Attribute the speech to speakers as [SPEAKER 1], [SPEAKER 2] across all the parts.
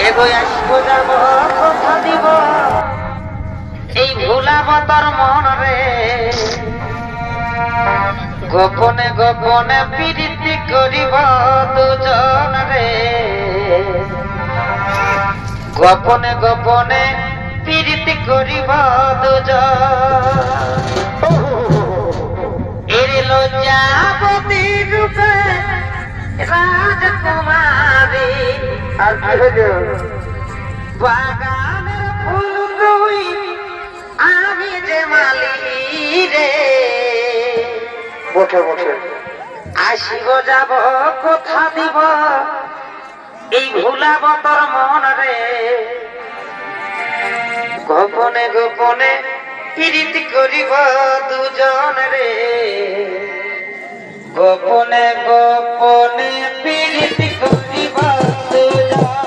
[SPEAKER 1] এগো আসবো যাব কথা দিব এই ভুলাব তোর মন রে গোপনে গোপনে প্রীতি করিব দুজন রে গোপনে গোপনে প্রীতি করিব দুজন এর লজ্জাবতী রূপে রাজকুমারী আর বাগানের ফুল রুই আমি যে মালি রে বসে বসে আসিব যাব কথা দিব এই ভুলাব তোর মন রে গোপনে গোপনে প্রীতি করিব দুজন রে গোপনে গোপনে প্রীতি করিব দুজন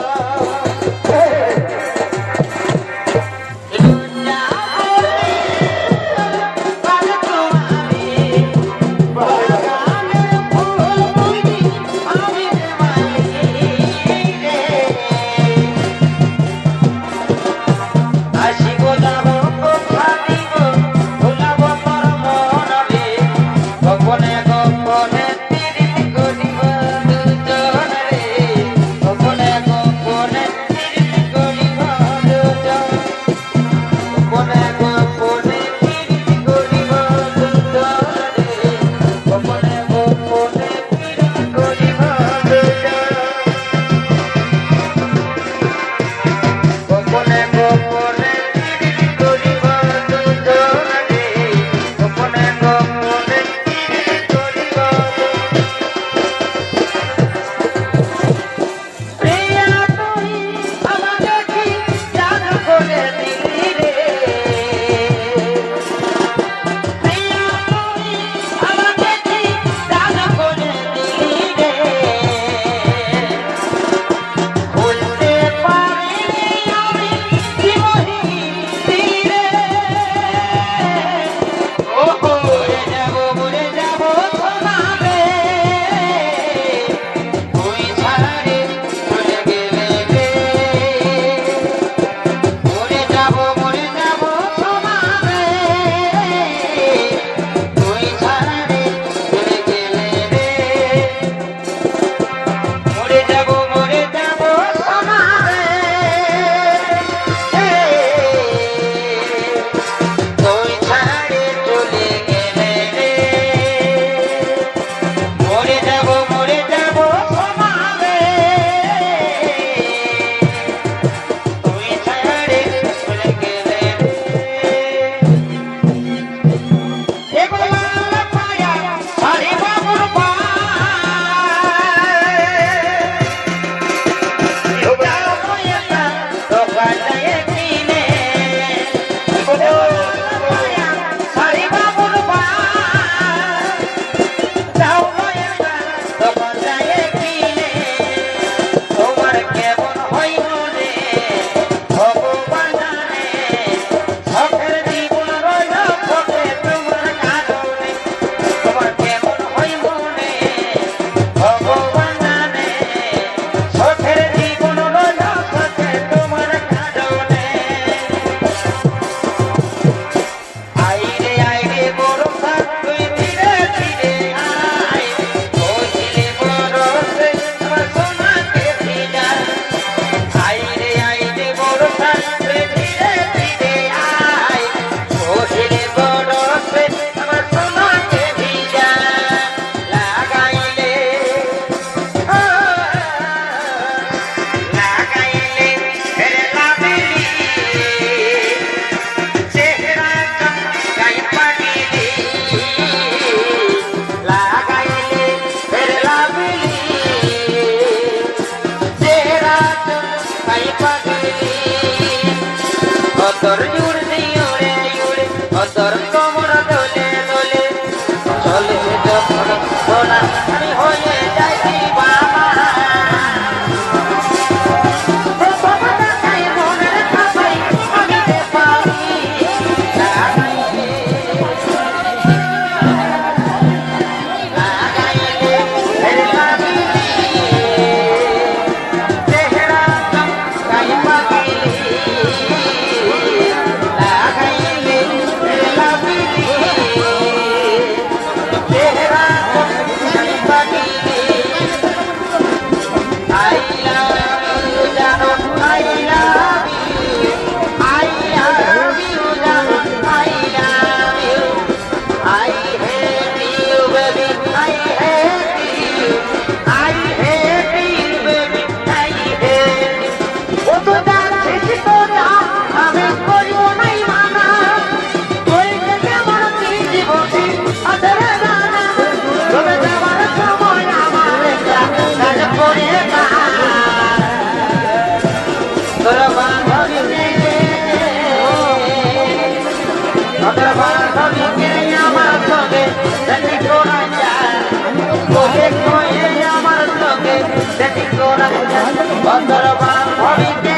[SPEAKER 1] অন্তর বান্ধবীকে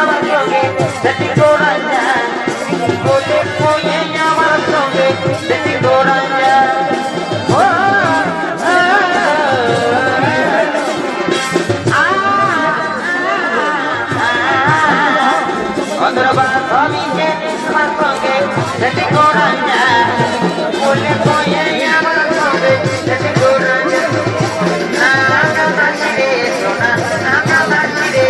[SPEAKER 1] আমার সঙ্গে সেটি তোরা যা বলে কয়ে আমার সঙ্গে সেটি তোরা যা অন্তর বান্ধবীকে আমার সঙ্গে সেটি তোরা যা বলে কয়ে আমার সঙ্গে সেটি তোরা যা না কাঁদাছি রে সোনা না কাঁদাছি রে